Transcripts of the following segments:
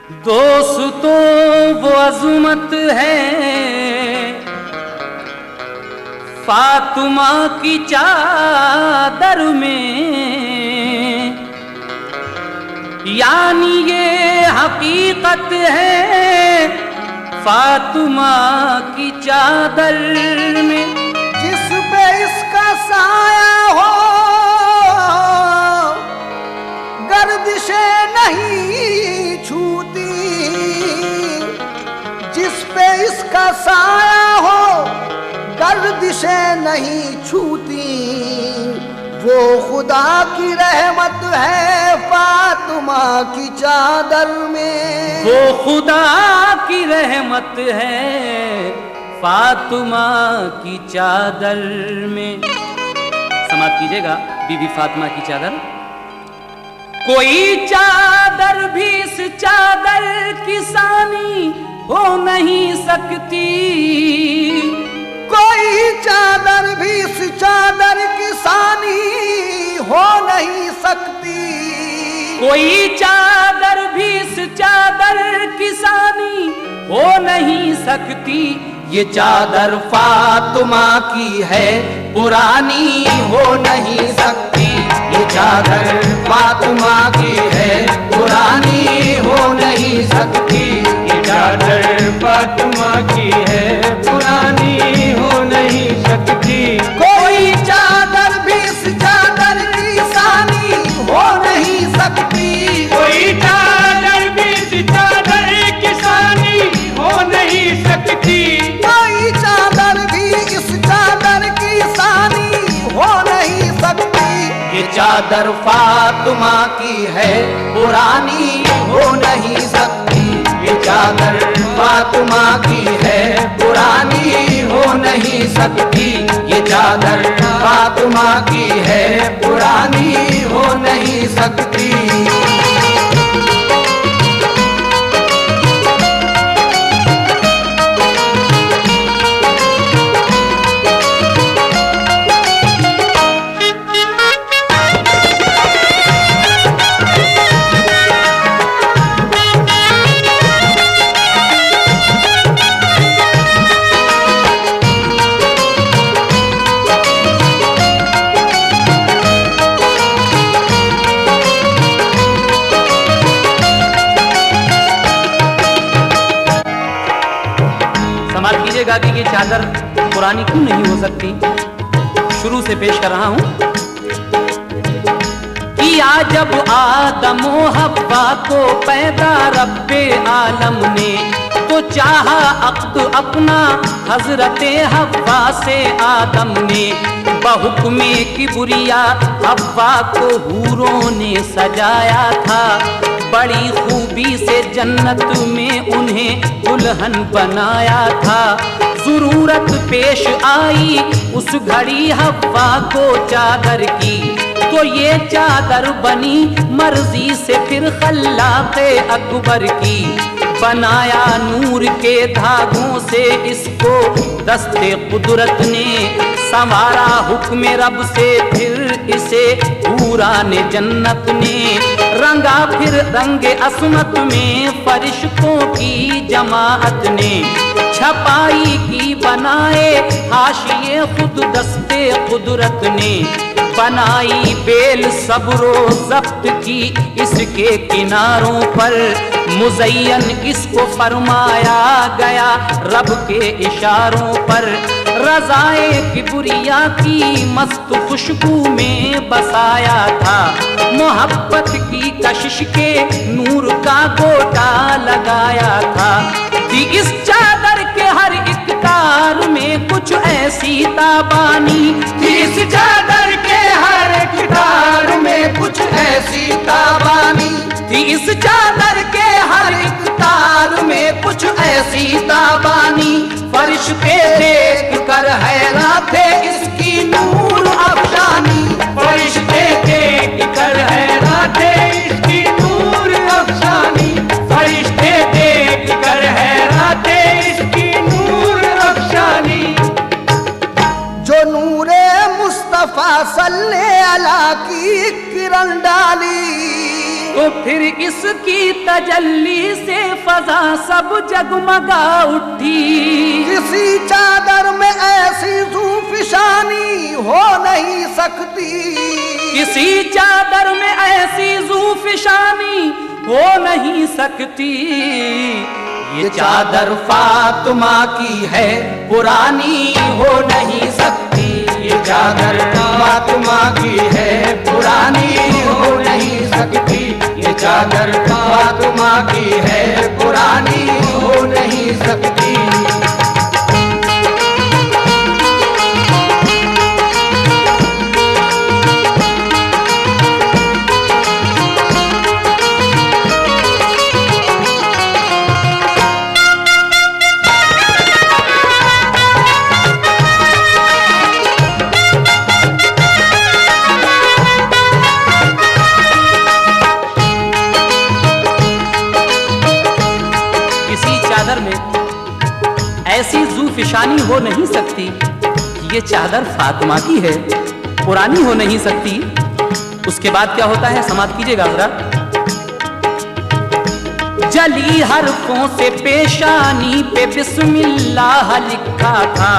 दोस्तों वो अज़मत है फातिमा की चादर में, यानी ये हकीकत है फातिमा की चादर में। जिस पे इसका साया हो गर्दिशें नहीं छूती, जिस पे इसका साया हो गर्दिशें नहीं छूती, वो खुदा की रहमत है फातिमा की चादर में। वो खुदा की रहमत है फातिमा की चादर में। समाप्त कीजिएगा बीबी फातिमा की चादर। कोई चादर भी इस चादर की सानी हो नहीं सकती, कोई चादर भी इस चादर की सानी हो नहीं सकती, कोई चादर भी इस चादर की सानी हो नहीं सकती। ये चादर फातिमा की है पुरानी हो नहीं सकती, ये चादर फातिमा की है पुरानी हो नहीं सकती, ये चादर फातिमा की है पुरानी हो नहीं सकती। कोई चादर भी इस चादर की सानी हो नहीं सकती, कोई चादर भी इस चादर की सानी हो नहीं सकती, कोई चादर भी इस चादर की सानी हो नहीं सकती। ये चादर फातिमा की है पुरानी हो नहीं सकती, ये चादर फातिमा की है पुरानी हो नहीं सकती, ये चादर फातिमा की है पुरानी हो नहीं सकती। समाप्त कीजिएगा कि ये चादर पुरानी क्यों नहीं हो सकती। शुरू से पेश कर रहा हूं। किया जब आदम व हव्वा को पैदा रब्बे आलम ने, तो चाहा अक्द अपना हजरते हव्वा से आदम ने। बहुक्मे किबरिया हव्वा को हूरों ने सजाया था, बड़ी खूबी से जन्नत में उन्हें दुल्हन बनाया था। जरूरत पेश आई उस घड़ी हव्वा को चादर की, तो ये चादर बनी मर्जी से फिर खल्लाक़े अकबर की। बनाया नूर के धागों से इसको दस्ते कुदरत ने, संवारा हुक्म रब से फिर इसे पूरा ने जन्नत ने। रंगा फिर रंगे असमत में फरिश्तों की जमाअत ने, छपाई की बनाए हाशिए खुद दस्ते कुदरत ने। बनाई बेल सब्रो जब्त की इसके किनारों पर, मुज़य्यन इसको फरमाया गया रब के इशारों पर। रज़ाए किबरिया की मस्त खुशबू में बसाया था, मोहब्बत की कशिश के नूर का गोटा लगाया था। थी इस चादर के हर एक तार में कुछ ऐसी ताबानी, थी इस चादर के हर एक तार में कुछ ऐसी ताबानी, थी इस चादर के हर एक तार में कुछ ऐसी ताबानी। फरिश्ते देख कर हैरान थे इसकी नूर अफशानी, फरिश्ते देख कर हैरान थे इसकी नूर अफशानी, फरिश्ते देख कर हैरान थे इसकी नूर अफशानी। जो नूरे मुस्तफा सल्ले अला की किरण डाली, तो फिर इसकी तजल्ली से फजा सब जगमगा उठी। किसी चादर में ऐसी ज़ूफ़िशानी हो नहीं सकती, किसी चादर में ऐसी ज़ूफ़िशानी हो नहीं सकती। ये चादर फातिमा की है, पुरानी हो नहीं सकती। ये चादर फातिमा की है, पुरानी हो नहीं सकती। ये चादर फातिमा की है, पुरानी हो नहीं सकती। ऐसी ज़ूफ़िशानी हो नहीं सकती। ये चादर फातिमा की है, पुरानी हो नहीं सकती। उसके बाद क्या होता है, समाप्त कीजिएगा जरा। जली हरफों से पेशानी पे बिस्मिल्लाह लिखा था,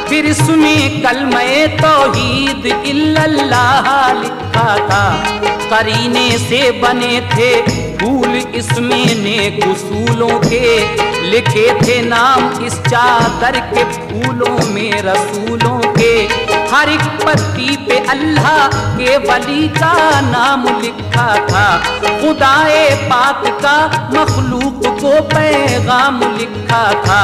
फिर इसमें कलमे तौहीद इल्लल्लाह लिखा था। करीने से बने थे फूल इसमें नेक उसूलों के, लिखे थे नाम इस चादर के फूलों में रसूलों के। हर एक पत्ती पे अल्लाह के वली का नाम लिखा था। खुदाए पाक का मखलूक को पैगाम लिखा था।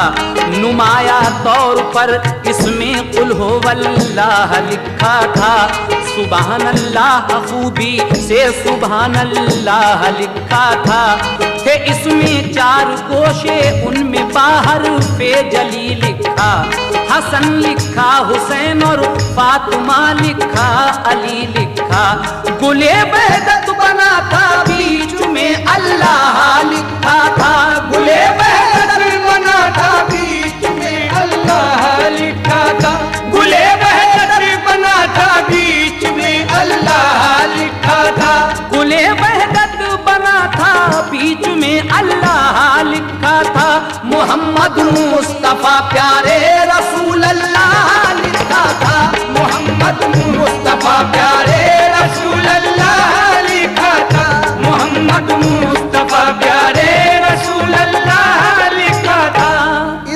नुमाया तौर पर इसमें कुल हो वल्लाह लिखा था। सुबहान अल्लाह खूबी से सुबहान अल्लाह लिखा था। थे इसमें 4 गोशे, उनमें बाहर पे जली लिखा। हसन लिखा, हुसैन और फातिमा लिखा, अली लिखा। गुले बहदत बना था, बीच में अल्लाह लिखा था। गुले बहदत बना था, बीच में अल्लाह लिखा था। गुले बहदत बना था, बीच में अल्लाह लिखा था। गुले बहदत बना था, बीच में अल्लाह लिखा था। मोहम्मद मुस्तफा प्यारे रसूल अल्लाह लिखा था। मोहम्मद मुस्तफा प्यारे रसूल अल्लाह लिखा था। मोहम्मद मुस्तफा प्यारे रसूल अल्लाह लिखा था।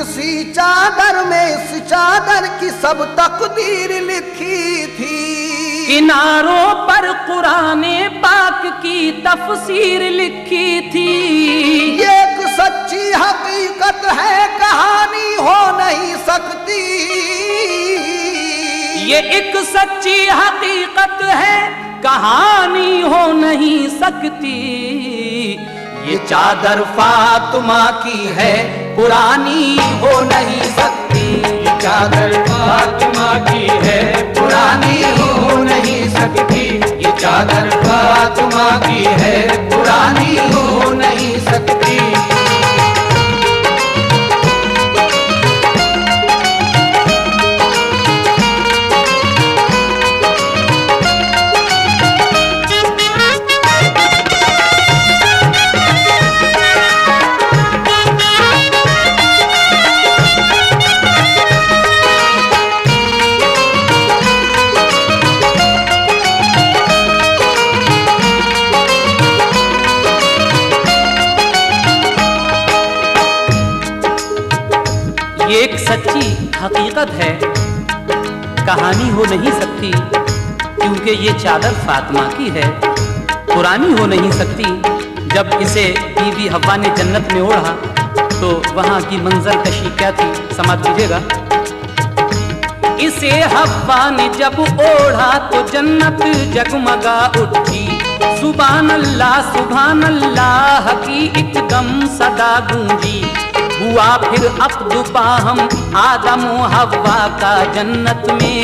इसी चादर में इस चादर की सब तकदीर लिखी थी। किनारों पर कुराने पाक की तफसीर लिखी थी। ये एक सच्ची हकीकत है, कहानी हो नहीं सकती। ये एक सच्ची हकीकत है, कहानी हो नहीं सकती। ये चादर फातिमा की है, पुरानी हो नहीं सकती। ये चादर फातिमा की है, पुरानी हो नहीं सकती। ये चादर फातिमा की है, पुरानी हो नहीं सकती। ये एक सच्ची हकीकत है, कहानी हो नहीं सकती। क्योंकि ये चादर फातिमा की है, पुरानी हो नहीं सकती। जब इसे बीबी हव्वा ने जन्नत में ओढ़ा तो वहाँ की मंजर कशी क्या थी, समझ लीजिएगा। इसे हव्वा ने जब ओढ़ा तो जन्नत जगमगा उठी। सुभान अल्लाह की एकदम सदा गूंजी। हुआ फिर अक़्द बाहम आदम व हव्वा का जन्नत में।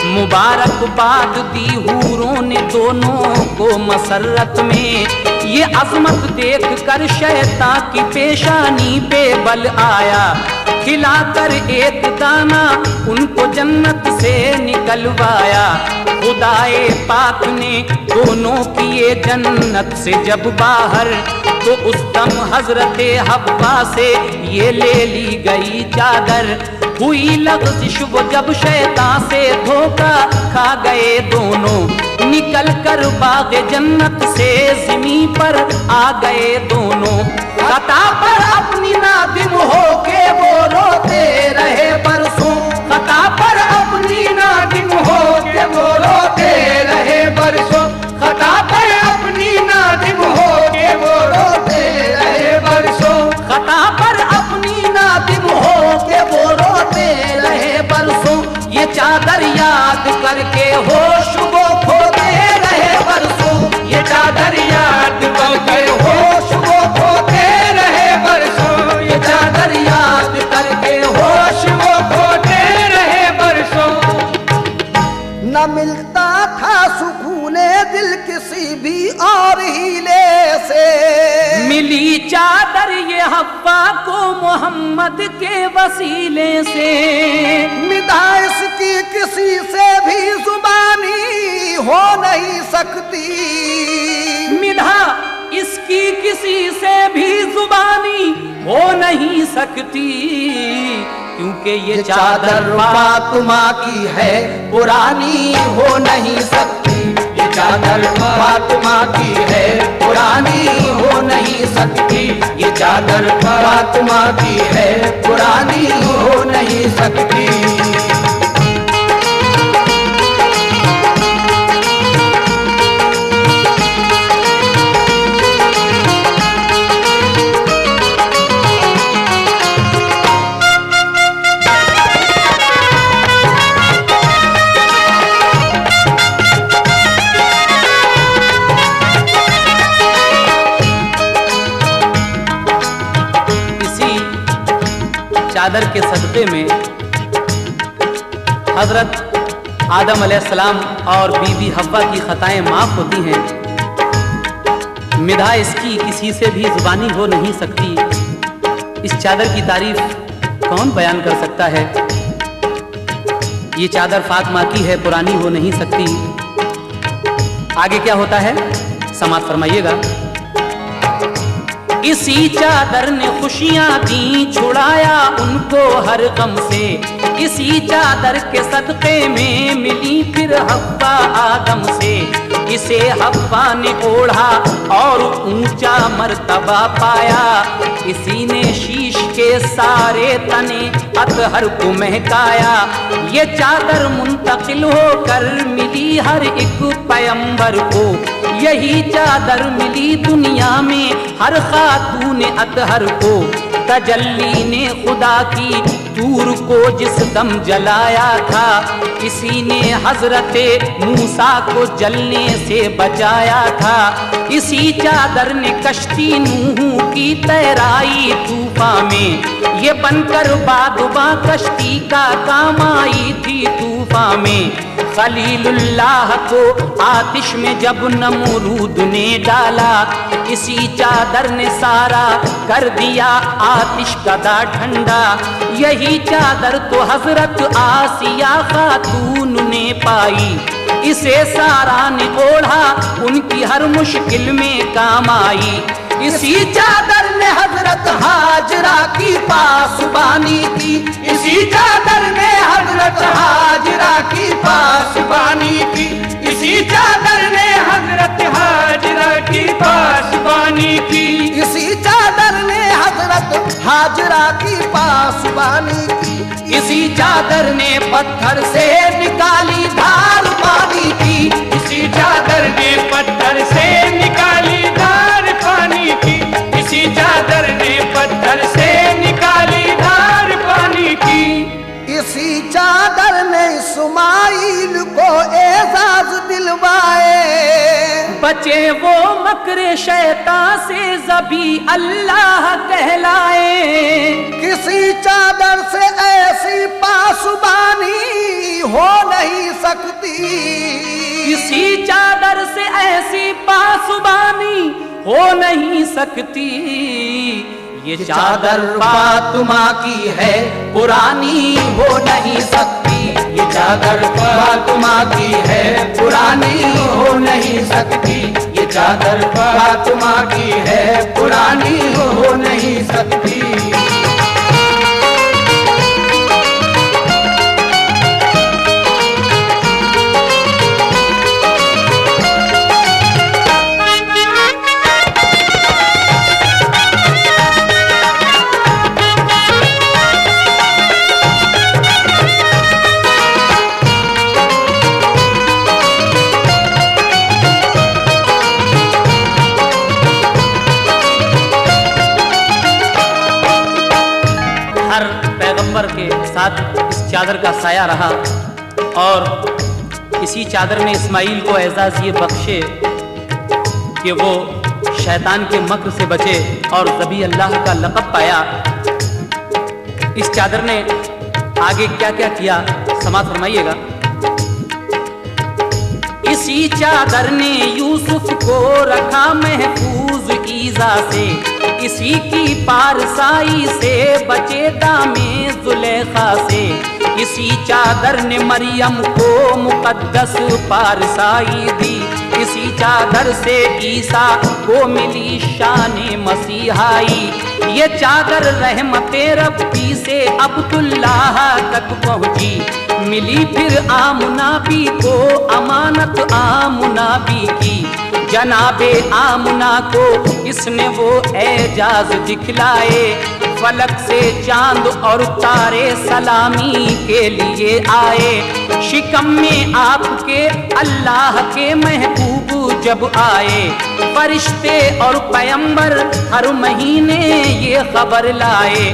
मुबारकबाद दी हूरों ने दोनों को मसरत में। ये अज़मत देख कर शैतान की पेशानी पे बल आया। खिलाकर एक दाना उनको जन्नत से निकलवाया। खुदाए पाक ने दोनों किए जन्नत से जब बाहर, तो उस दम हजरत हव्वा से ये ले ली गई चादर। हुई लग़ज़िश वो जब शैतान से धोखा खा गए दोनों, निकल कर बाग़ जन्नत से ज़मीं पर आ गए दोनों। खता पर अपनी नादिम हो के वो रोते रहे बरसों, खता पर अपनी नादिम हो के वो रोते रहे बरसों, खता पर अपनी नादिम हो के वो रोते रहे बरसों, खता पर अपनी नादिम हो के वो रोते रहे बरसों। ये चादर याद करके होश वो खोते रहे बरसों, ये चादर याद करके होश वो खोते रहे बरसों, ये चादर याद करके होश वो खोते रहे बरसों। न मिलता था सुकूने दिल किसी भी और हीले से, मिली चादर ये हव्वा को मोहम्मद के वसीले से। मिधा इसकी किसी से भी जुबानी हो नहीं सकती, मिधा इसकी किसी से भी जुबानी हो नहीं सकती, क्योंकि ये चादर फातिमा की है पुरानी हो नहीं सकती, ये चादर फातिमा की है पुरानी हो नहीं सकती, ये चादर फातिमा की है पुरानी हो नहीं सकती। चादर के सदक़े में हजरत आदम अलैहिस्सलाम और बीबी हव्वा की खताएं माफ होती हैं। मिधा इसकी किसी से भी जुबानी हो नहीं सकती। इस चादर की तारीफ कौन बयान कर सकता है। ये चादर फातिमा की है, पुरानी हो नहीं सकती। आगे क्या होता है समाअत फरमाइएगा। इसी चादर ने खुशियां दी, छुड़ाया उनको हर गम से, इसी चादर के सदक़े में मिली फिर हव्वा आदम से। इसे हव्वा ने ओढ़ा और ऊंचा मर्तबा पाया, इसी ने शीश के सारे तने अतहर को महकाया। ये चादर मुंतकिल होकर मिली हर एक पैगंबर को, यही चादर मिली दुनिया में हर खातून अतहर को। तजल्ली ने खुदा की तूर को जिस दम जलाया था, इसी ने हजरत मूसा को जलने से बचाया था। इसी चादर ने कश्ती नूह की तैराई तूफान में, ये बनकर बादुबा कश्ती का काम आई थी तूफान में। खलीलुल्लाह को आतिश में जब नमरूद ने डाला, इसी चादर ने सारा कर दिया आतिश का ठंडा। यही चादर तो हजरत आसिया खातून ने पाई, इसे सारा ने ओढ़ा उनकी हर मुश्किल में काम आई। इसी चादर ने हजरत हाजरा की पासबानी की, इसी चादर ने हजरत हाजरा की पासबानी की, इसी चादर ने हजरत हाजरा की पासबानी की, इसी चादर ने हजरत हाजरा की पासबानी की। इसी चादर ने पत्थर से निकाली धार पानी की, इसी चादर ने पत्थर से निकाली धार पानी की, इसी चादर ने पत्थर से निकाली धार पानी की। इसी चादर ने इस्माइल को एजाज दिलवाए, बचे वो मकरे शैतान से ज़बी अल्लाह कहलाए। किसी चादर से ऐसी पासबानी हो नहीं सकती, किसी चादर से ऐसी पासबानी हो नहीं सकती। ये चादर फातिमा की है पुरानी हो नहीं सकती, ये चादर फातिमा की है, पुरानी हो नहीं सकती। ये चादर फातिमा की है, पुरानी हो नहीं सकती। हर पैगंबर के साथ इस चादर का साया रहा और इसी चादर ने इस्माइल को एजाज़ ये बख्शे कि वो शैतान के मक्र से बचे और ज़बी अल्लाह का लक़ब पाया। इस चादर ने आगे क्या क्या किया समाअत फरमाइएगा। इसी चादर ने यूसुफ को रखा महफूज ईज़ा से, इसी की पारसाई से बचे दामे जुलेखा से। इसी चादर ने मरियम को मुकद्दस पारसाई दी, इसी चादर से ईसा को मिली शान मसीहाई। ये चादर रहमते रब्बी से अब्दुल्लाह तक पहुंची, मिली फिर आमुना बी को अमानत आमुना बी की। जनाबे आमुना को इसने वो एजाज दिखलाए, फलक से चांद और तारे सलामी के लिए आए। शिकम में आपके अल्लाह के महबूब जब आए, फरिश्ते और पैगंबर हर महीने ये खबर लाए।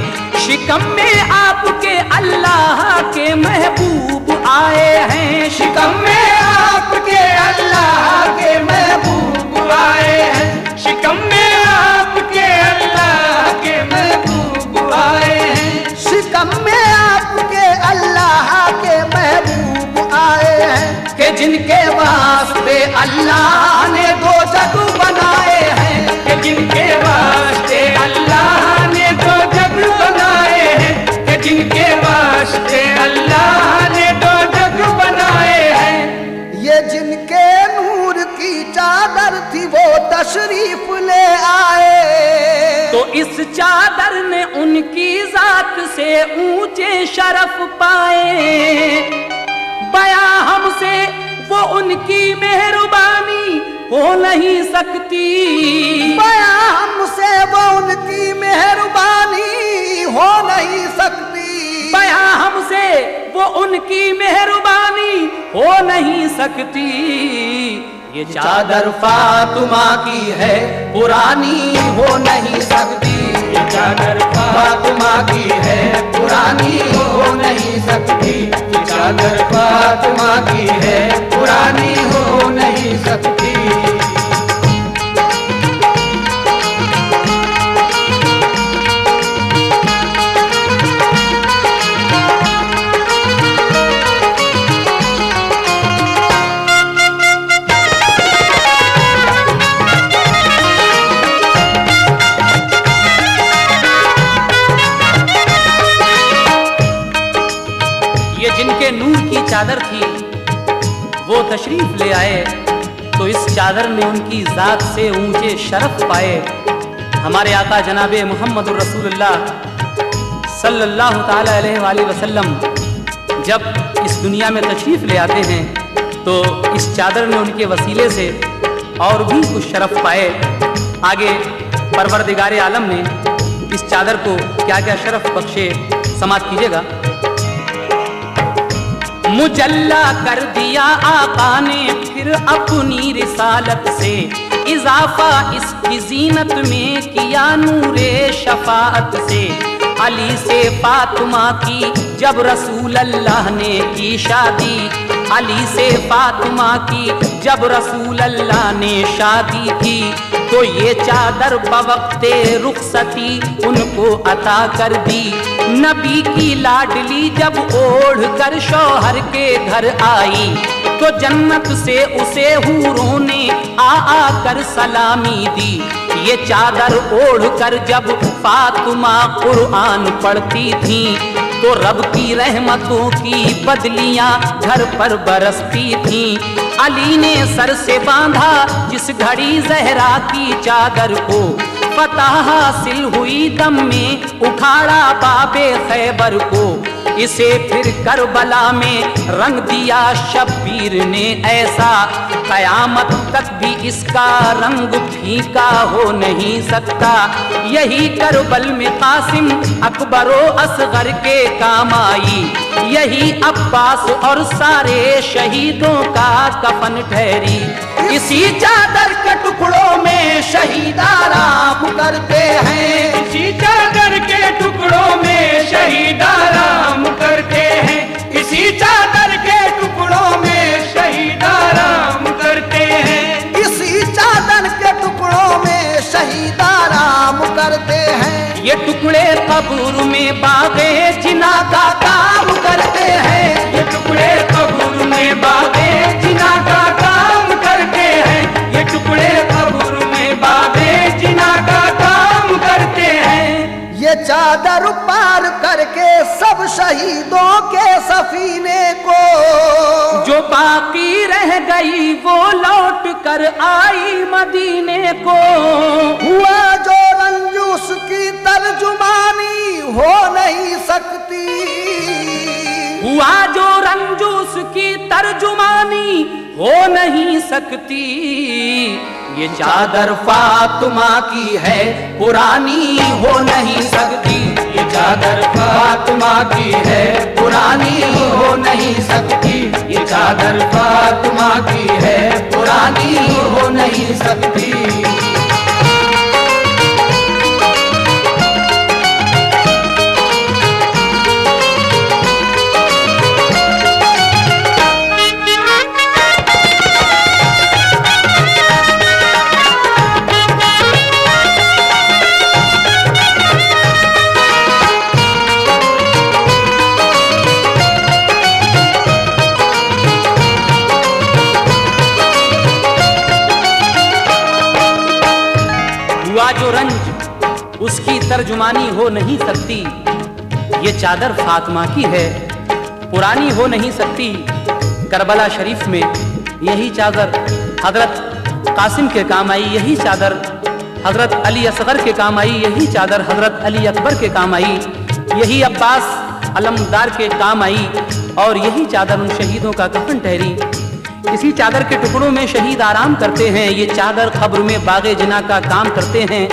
शिकम में आपके अल्लाह के महबूब आए हैं, शिकम में आपके अल्लाह के महबूब आए हैं। शिकम में आपके अल्लाह के महबूब आए हैं, शिकम में आपके अल्लाह के महबूब आए हैं। कि जिनके वास्ते अल्लाह ने दो जग बनाए हैं, कि जिनके वास्ते अल्लाह ने दो जग बनाए हैं, कि जिनके वास्ते अल्लाह ने दो जग बनाए हैं। ये जिनके नूर की चादर थी वो तशरीफ ले आए, तो इस चादर ने उनकी जात से ऊंचे शरफ पाए। बयां हमसे वो उनकी मेहरबानी हो नहीं सकती, बयां हमसे वो उनकी मेहरबानी हो नहीं सकती, बयां हमसे वो उनकी मेहरबानी हो नहीं सकती। ये चादर फातिमा की है, पुरानी हो नहीं सकती। ये चादर फातिमा की है, पुरानी हो नहीं सकती। ये चादर फातिमा की है, पुरानी हो नहीं सकती। जिनके नूर की चादर थी वो तशरीफ ले आए, तो इस चादर ने उनकी जात से ऊंचे शरफ पाए। हमारे आका जनाबे मोहम्मद रसूलुल्लाह सल्लल्लाहु ताला अलैहि वसल्लम जब इस दुनिया में तशरीफ ले आते हैं तो इस चादर ने उनके वसीले से और भी कुछ शरफ पाए। आगे परवरदिगार आलम ने इस चादर को क्या क्या शरफ बख्शे समाअत कीजिएगा। मुजल्ला कर दिया आका ने फिर अपनी रिसालत से, इजाफा इसकी जीनत में किया नूरे शफाअत से। अली से फातिमा की जब रसूल अल्लाह ने की शादी, अली से फातिमा की जब रसूल अल्लाह ने शादी की, तो ये चादर बवक्ते रुखसती उनको अता कर दी। नबी की लाडली जब ओढ़ कर शौहर के घर आई, तो जन्नत से उसे हूरों ने आ कर सलामी दी। ये चादर ओढ़ कर जब फातिमा कुरान पढ़ती थी, तो रब की रहमतों की बदलियां घर पर बरसती थीं। अली ने सर से बांधा जिस घड़ी जहरा की चादर को, फतह हासिल हुई दम में उखाड़ा बाबे खैबर को। इसे फिर करबला में रंग दिया शब्बीर ने ऐसा, कयामत तक भी इसका रंग फीका हो नहीं सकता। यही करबल में कासिम अकबरो असगर के काम आई, यही अब्बास और सारे शहीदों का कफन ठहरी। इसी चादर के टुकड़ों में शहीद आराम करते हैं, इसी चादर के टुकड़ों में शहीद आराम करते हैं, इसी चादर के टुकड़ों में शहीद आराम करते हैं, इसी चादर के टुकड़ों में शहीद आराम करते हैं। ये टुकड़े कब्र में बागे जिना का काम करते हैं, ये टुकड़े कब्र में बागे जिना का काम करते हैं, ये टुकड़े कब्र में बागे जिना का काम करते हैं। ये चादर पार करके सब शहीदों के सफीने को, जो बाकी रह गई वो लौट कर आई मदीने को। हुआ जो रंजूस की तर्जुमानी हो नहीं सकती, हुआ जो रंजूस की तर्जुमानी हो नहीं सकती। ये चादर फातिमा की है पुरानी हो नहीं सकती, ये चादर फातिमा की है पुरानी हो नहीं सकती, ये चादर फातिमा की है पुरानी हो नहीं सकती। जो रंज उसकी तर्जुमानी हो नहीं सकती, ये चादर फातिमा की है पुरानी हो नहीं सकती। करबला शरीफ में यही चादर हजरत कासिम के काम आई, यही चादर हजरत अली असगर के काम आई, यही चादर हजरत अली अकबर के काम आई, यही अब्बास अलमदार के काम आई, और यही चादर उन शहीदों का कफन ठहरी। इसी चादर के टुकड़ों में शहीद आराम करते हैं, ये चादर कब्र में बागे जिना का काम करते हैं।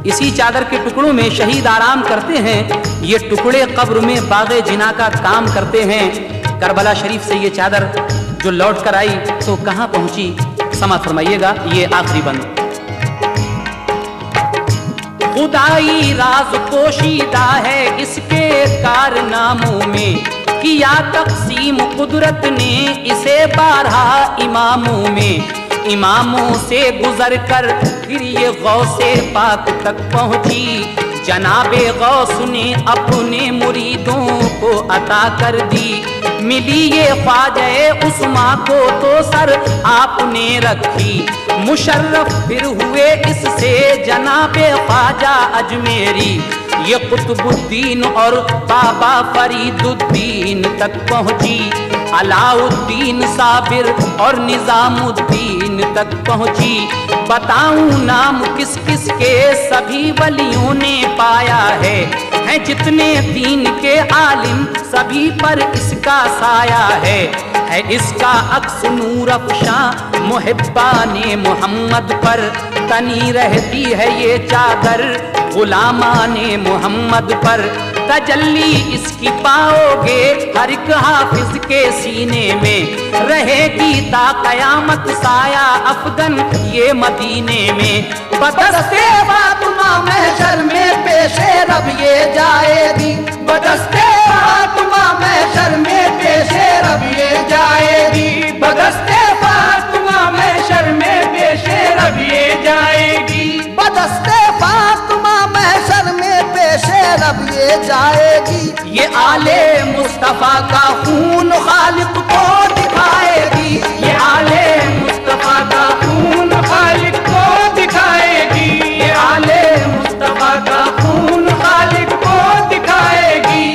इसी चादर के टुकड़ों में शहीद आराम करते हैं, ये टुकड़े कब्र में बागे जिना का काम करते हैं। करबला शरीफ से ये चादर जो लौट कर आई तो कहाँ पहुंची, समाअत फरमाइएगा ये आखिरी बंद। खुदाई राज पोशीदा है इसके कारनामों में, किया तक़सीम कुदरत ने इसे 12 इमामों में। इमामों से गुजर कर फिर ये गौसे पाक तक पहुंची, जनाबे गौस ने अपने मुरीदों को अता कर दी। मिली ये ख्वाजा उस्मा को तो सर आपने रखी, मुशर्रफ फिर हुए इससे जनाबे ख्वाजा अजमेरी। ये कुतुबुद्दीन और बाबा फरीदुद्दीन तक पहुंची, अलाउद्दीन साबिर और निजामुद्दीन तक पहुंची। बताऊं नाम किस किस के सभी वलियों ने पाया है जितने दीन के आलिम सभी पर इसका साया है इसका अक्स नूर अफ़शां मुहिब्बाने मोहम्मद पर। तनी रहती है ये चादर गुलामाने मोहम्मद पर, तजल्ली इसकी पाओगे हर एक हाफिज के सीने में। रहेगी ता कयामत साया अफगन ये मदीने में। बदस्ते फातिमा महशर में पेशे रब ये जाएगी, बदस्ते फातिमा महशर में पेशे रब ये जाएगी, बदस्ते फातिमा महशर में पेशे रब ये जाएगी, बदस्ते फातिमा महशर में पेशे रब ये जाएगी। ये आले मुस्तफा का खून खालिक को दिखाएगी, ये आले मुस्तफा का खून खालिक को दिखाएगी, ये आले मुस्तफा का खून खालिक को दिखाएगी।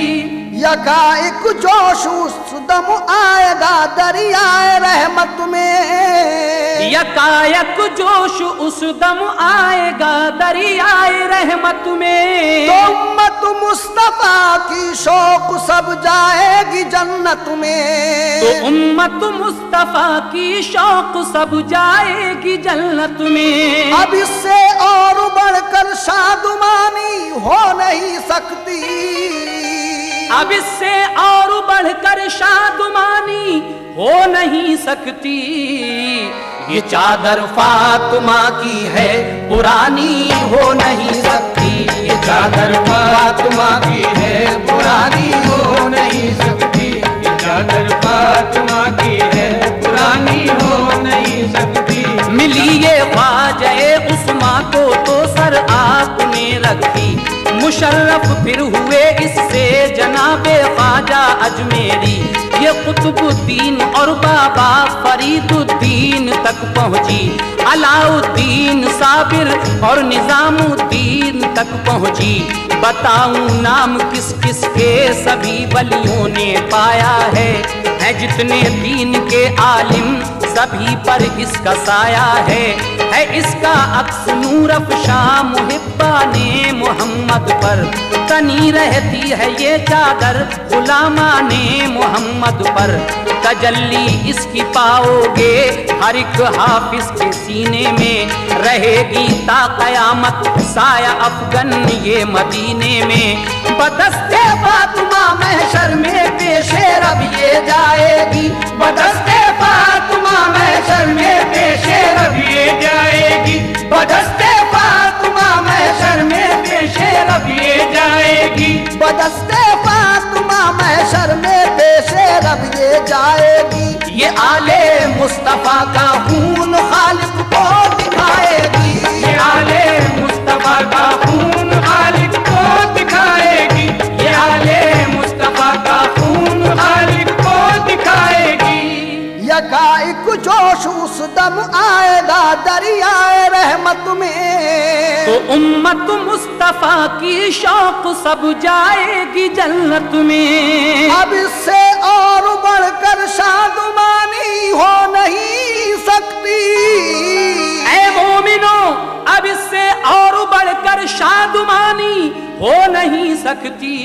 जोश उस दम आएगा दरियाए रहमत में। यकायक जोश उस दम आएगा दरियाए रहमत में। तो उम्मत मुस्तफा की शौक सब जाएगी जन्नत में। तो उम्मत मुस्तफा की शौक सब जाएगी जन्नत में। अब इससे और बढ़कर शादुमानी हो नहीं सकती। अब इससे और बढ़कर शादुमानी हो नहीं सकती। ये चादर फातिमा की है पुरानी हो नहीं सकती। ये चादर फातिमा की है पुरानी हो नहीं सकती। ये चादर फातिमा की है पुरानी हो नहीं सकती। मिली ये ख्वाजा उस्मा को तो सर आपने रखी। मुशर्रफ फिर हुए इससे जनाबे ख्वाजा अजमेरी। ये कुतुबुद्दीन और बाबा फरीदुद्दीन तक पहुंची। अलाउद्दीन साबिर और निजामुद्दीन तक पहुंची। बताऊं नाम किस किस के सभी वलियों ने पाया है जितने दीन के आलिम सभी पर इसका साया है इसका अक्स नूर अफ़शा मुहिब्बा ने मोहम्मद पर। तनी रहती है ये चादर गुलामा ने मोहम्मद पर। तजल्ली इसकी पाओगे हर एक हाफिज के सीने में। रहेगी ता कयामत साया अफगन ये मदीने में। बदस्ते फातिमा महशर में पेशे रब ये जाएगी। बदस्ते फातिमा महशर में पेशे रब ये जाएगी। बदस्ते फातिमा महशर में पेशे रब ये जाएगी। बदस्ते फातिमा महशर में पेशे रब ये जाएगी। ये आले मुस्तफा का खून खालिक को दिखाएगी। ये आले मुस्तफा का खून खालिक को दिखाएगी। ये आले मुस्तफा का खून खालिक को दिखाएगी। यकाइक जोश उस दम आएगा दरियाए रहमत में। तो उम्मत मुस्तफा की शौक सब जाएगी जन्नत में। अब इससे और बढ़कर शादुमानी हो नहीं सकती। ऐ मोमिनो अब इससे और बढ़कर शादुमानी हो नहीं सकती।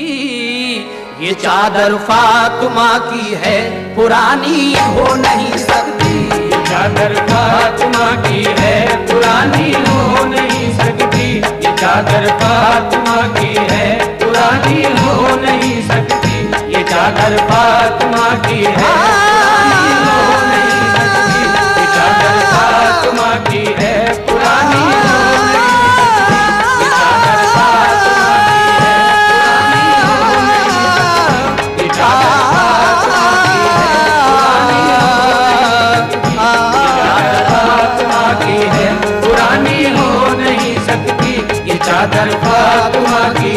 ये चादर फातिमा की है पुरानी हो नहीं सकती। ये चादर फातिमा की है पुरानी हो नहीं सकती। ये चादर फातिमा की है पुरानी हो नहीं सकती। ये चादर फातिमा की है पुरानी हो नहीं सकती। ये चादर फातिमा की है पुरानी हो नहीं सकती। ये चादर फातिमा की है पुरानी हो नहीं सकती। ये चादर फातिमा की है पुरानी हो नहीं सकती। ये चादर फातिमा की